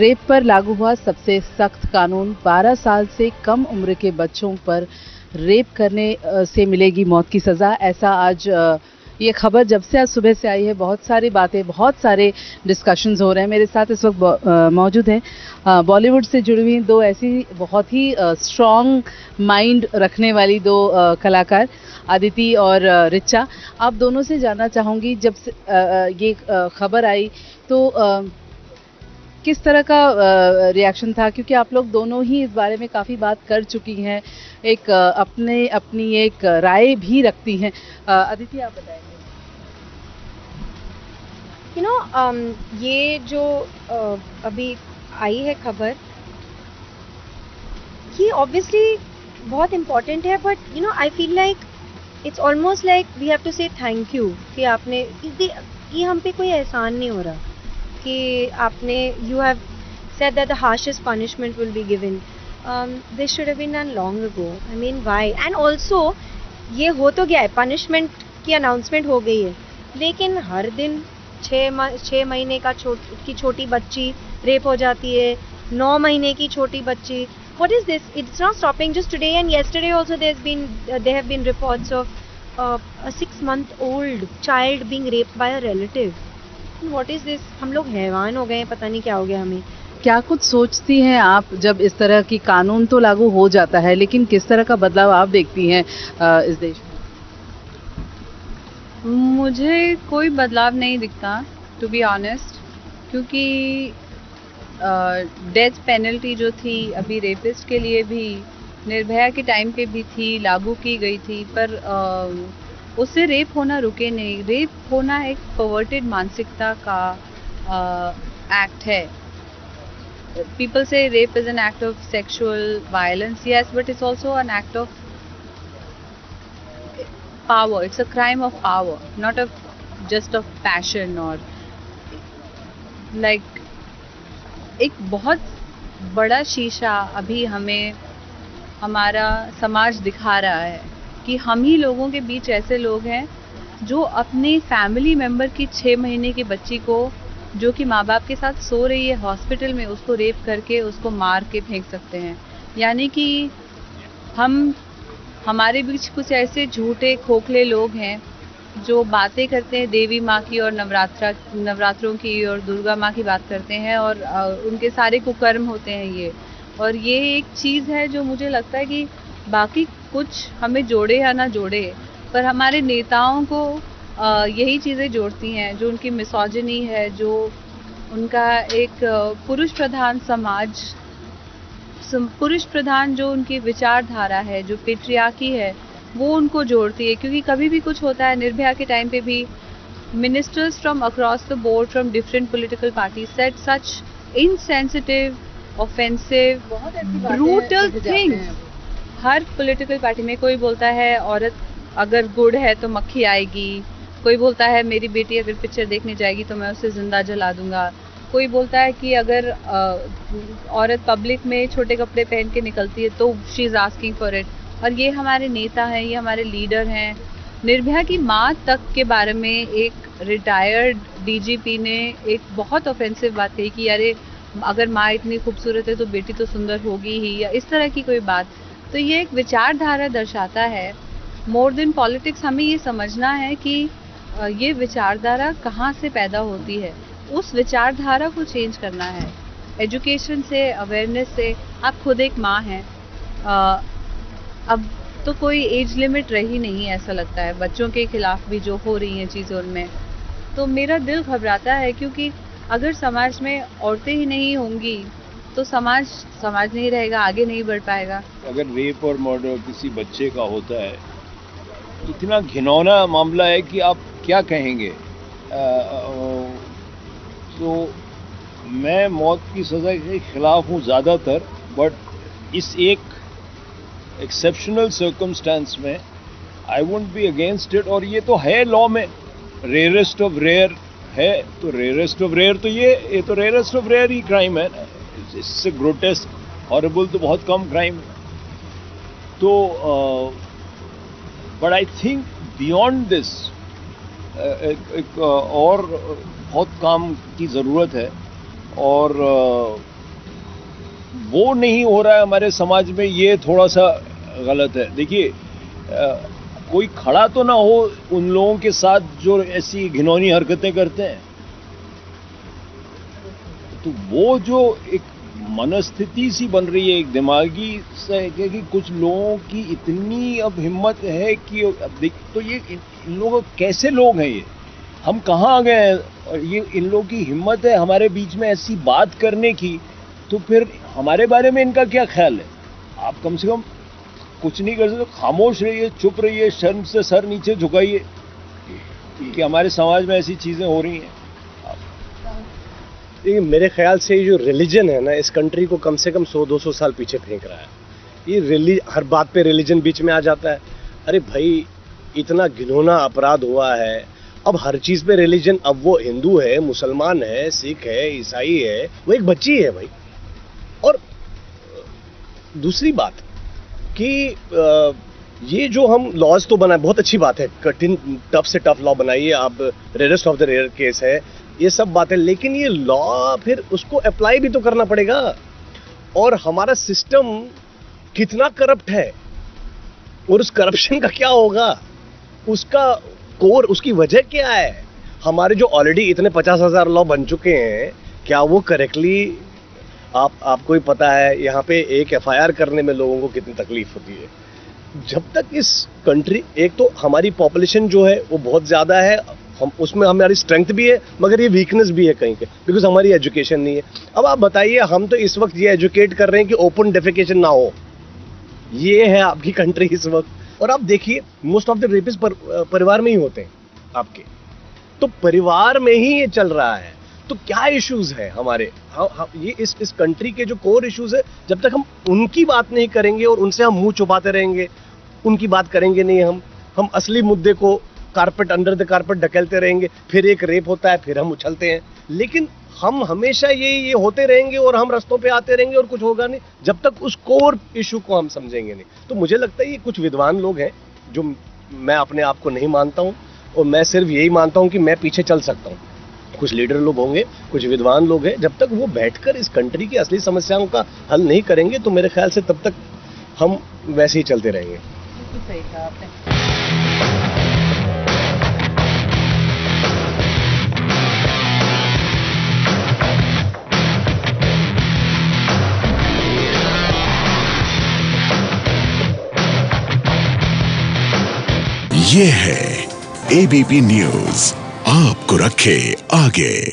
Rape पर लागू हुआ सबसे सख्त कानून। 12 साल से कम उम्र के बच्चों पर रेप करने से मिलेगी मौत की सज़ा। ऐसा आज ये खबर जब से आज सुबह से आई है, बहुत सारी बातें, बहुत सारे डिस्कशंस हो रहे हैं। मेरे साथ इस वक्त मौजूद हैं बॉलीवुड से जुड़ी हुई दो ऐसी बहुत ही स्ट्रॉन्ग माइंड रखने वाली दो कलाकार, अदिति और रिचा। आप दोनों से जानना चाहूँगी, जब से ये खबर आई तो किस तरह का रिएक्शन था, क्योंकि आप लोग दोनों ही इस बारे में काफ़ी बात कर चुकी हैं, एक अपनी एक राय भी रखती हैं। अदिति, आप बताएंगे। ये जो अभी आई है खबर, ये ऑब्वियसली बहुत इम्पोर्टेंट है, but I feel like it's almost like we have to say thank you कि आपने ये हम पे कोई एहसान नहीं हो रहा कि आपने you have said that the harshest punishment will be given. This should have been done long ago. I mean why? And also ये हो तो गया है, पनिशमेंट की अनाउंसमेंट हो गई है, लेकिन हर दिन 6 महीने की छोटी बच्ची रेप हो जाती है, 9 महीने की छोटी बच्ची। What is this? It's not stopping just today and yesterday also there have been reports of a 6-month-old child being raped by a relative. What is this? हम लोग हैवान हो गए हैं, पता नहीं क्या हो गया हमें। क्या कुछ सोचती हैं आप जब इस तरह की कानून तो लागू हो जाता है, लेकिन किस तरह का बदलाव आप देखती हैं इस देश में? मुझे कोई बदलाव नहीं दिखता, टू बी ऑनेस्ट, क्योंकि डेथ पेनल्टी जो थी अभी रेपिस्ट के लिए भी निर्भया के टाइम पे भी थी, लागू की गई थी, पर उससे रेप होना रुके नहीं। रेप होना एक परवर्टेड मानसिकता का एक्ट है। पीपल से rape is an act of sexual violence, yes, but it's also an act of power. It's a crime of power, not of just of passion or like एक बहुत बड़ा शीशा अभी हमें हमारा समाज दिखा रहा है कि हम ही लोगों के बीच ऐसे लोग हैं जो अपने फैमिली मेंबर की 6 महीने की बच्ची को, जो कि माँ बाप के साथ सो रही है हॉस्पिटल में, उसको रेप करके उसको मार के फेंक सकते हैं। यानी कि हमारे बीच कुछ ऐसे झूठे खोखले लोग हैं जो बातें करते हैं देवी माँ की और नवरात्रों की और दुर्गा माँ की बात करते हैं, और उनके सारे कुकर्म होते हैं ये। और ये एक चीज़ है जो मुझे लगता है कि बाकी कुछ हमें जोड़े या ना जोड़े, पर हमारे नेताओं को यही चीज़ें जोड़ती हैं, जो उनकी मिसोजिनी है, जो उनका एक पुरुष प्रधान समाज, पुरुष प्रधान जो उनकी विचारधारा है, जो पेट्रियार्की है, वो उनको जोड़ती है। क्योंकि कभी भी कुछ होता है, निर्भया के टाइम पे भी ministers from across the board from different political parties said such insensitive, offensive, brutal things. Her political party में कोई बोलता है औरत अगर गुड़ है तो मक्खी आएगी, कोई बोलता है मेरी बेटी अगर पिक्चर देखने जाएगी तो मैं उसे जिंदा जला दूंगा, कोई बोलता है कि अगर औरत पब्लिक में छोटे कपड़े पहन के निकलती है तो she is asking for it. और ये हमारे नेता हैं, ये हमारे लीडर हैं। निर्भया की माँ तक के बारे में एक रिटायर्ड डीजीपी ने एक बहुत ऑफेंसिव बात कही कि अरे अगर माँ इतनी खूबसूरत है तो बेटी तो सुंदर होगी ही, या इस तरह की कोई बात। तो ये एक विचारधारा दर्शाता है। मोर देन पॉलिटिक्स हमें ये समझना है कि ये विचारधारा कहाँ से पैदा होती है, उस विचारधारा को चेंज करना है एजुकेशन से, अवेयरनेस से। आप खुद एक माँ हैं, अब तो कोई एज लिमिट रही नहीं, ऐसा लगता है बच्चों के खिलाफ भी जो हो रही हैं चीज़ें उनमें। तो मेरा दिल घबराता है, क्योंकि अगर समाज में औरतें ही नहीं होंगी तो समाज नहीं रहेगा, आगे नहीं बढ़ पाएगा। अगर रेप और मर्डर किसी बच्चे का होता है, इतना घिनौना मामला है कि आप क्या कहेंगे। तो मैं मौत की सज़ा के खिलाफ हूँ ज़्यादातर, बट इस एक एक्सेप्शनल सर्कमस्टेंस में I wouldn't be against it. और ये तो है लॉ में, रेयरेस्ट ऑफ रेयर है, तो रेयरेस्ट ऑफ रेयर तो ये तो रेयरेस्ट ऑफ रेयर ही क्राइम है ना। इससे ग्रोटेस्क, हॉरिबल तो बहुत कम क्राइम है। तो but I think beyond this एक और बहुत काम की ज़रूरत है। और वो नहीं हो रहा है हमारे समाज में, ये थोड़ा सा गलत है। देखिए कोई खड़ा तो ना हो उन लोगों के साथ जो ऐसी घिनौनी हरकतें करते हैं, तो वो जो एक मनस्थिति सी बन रही है, एक दिमागी से कि कुछ लोगों की इतनी अब हिम्मत है कि अब देख तो ये इन लोग कैसे लोग हैं, ये हम कहाँ आ गए हैं, और ये इन लोगों की हिम्मत है हमारे बीच में ऐसी बात करने की, तो फिर हमारे बारे में इनका क्या ख्याल है? आप कम से कम कुछ नहीं कर सकते, खामोश रहिए, चुप रहिए, शर्म से सर नीचे झुकाइए कि हमारे समाज में ऐसी चीजें हो रही हैं। देखिए मेरे ख्याल से ये जो रिलीजन है ना, इस कंट्री को कम से कम 100-200 साल पीछे फेंक रहा है। ये हर बात पे रिलीजन बीच में आ जाता है। अरे भाई इतना घिनौना अपराध हुआ है, अब हर चीज पे रिलीजन, अब वो हिंदू है, मुसलमान है, सिख है, ईसाई है, वो एक बच्ची है भाई। और दूसरी बात कि ये जो हम लॉज तो बनाए, बहुत अच्छी बात है, कठिन टफ से टफ लॉ बनाइए आप, rarest of the rare case है, ये सब बातें, लेकिन ये लॉ फिर उसको अप्लाई भी तो करना पड़ेगा। और हमारा सिस्टम कितना करप्ट है और उस करप्शन का क्या होगा, उसका कोर, उसकी वजह क्या है? हमारे जो ऑलरेडी इतने 50,000 लॉ बन चुके हैं, क्या वो करेक्टली आपको ही पता है यहाँ पे एक एफआईआर करने में लोगों को कितनी तकलीफ होती है। जब तक इस कंट्री, एक तो हमारी पॉपुलेशन जो है वो बहुत ज्यादा है, हम उसमें हमारी स्ट्रेंथ भी है मगर ये वीकनेस भी है कहीं के, बिकॉज हमारी एजुकेशन नहीं है। अब आप बताइए, हम तो इस वक्त ये एजुकेट कर रहे हैं कि ओपन डेफिकेशन ना हो, ये है आपकी कंट्री इस वक्त। और आप देखिए मोस्ट ऑफ द रेपिस्ट परिवार में ही होते हैं आपके, तो परिवार में ही ये चल रहा है। तो क्या इश्यूज है हमारे, ये इस कंट्री के जो कोर इश्यूज है, जब तक हम उनकी बात नहीं करेंगे और उनसे हम मुंह छुपाते रहेंगे, उनकी बात करेंगे नहीं, हम असली मुद्दे को कारपेट, अंडर द कारपेट ढकेलते रहेंगे, फिर एक रेप होता है, फिर हम उछलते हैं, लेकिन हम हमेशा ये होते रहेंगे और हम रास्तों पे आते रहेंगे और कुछ होगा नहीं जब तक उस कोर इशू को हम समझेंगे नहीं। तो मुझे लगता है ये कुछ विद्वान लोग हैं, जो मैं अपने आप को नहीं मानता हूँ, और मैं सिर्फ यही मानता हूँ कि मैं पीछे चल सकता हूँ। कुछ लीडर लोग होंगे, कुछ विद्वान लोग हैं, जब तक वो बैठकर इस कंट्री की असली समस्याओं का हल नहीं करेंगे, तो मेरे ख्याल से तब तक हम वैसे ही चलते रहेंगे। सही कहा आपने। ये है एबीपी न्यूज़, आपको रखे आगे।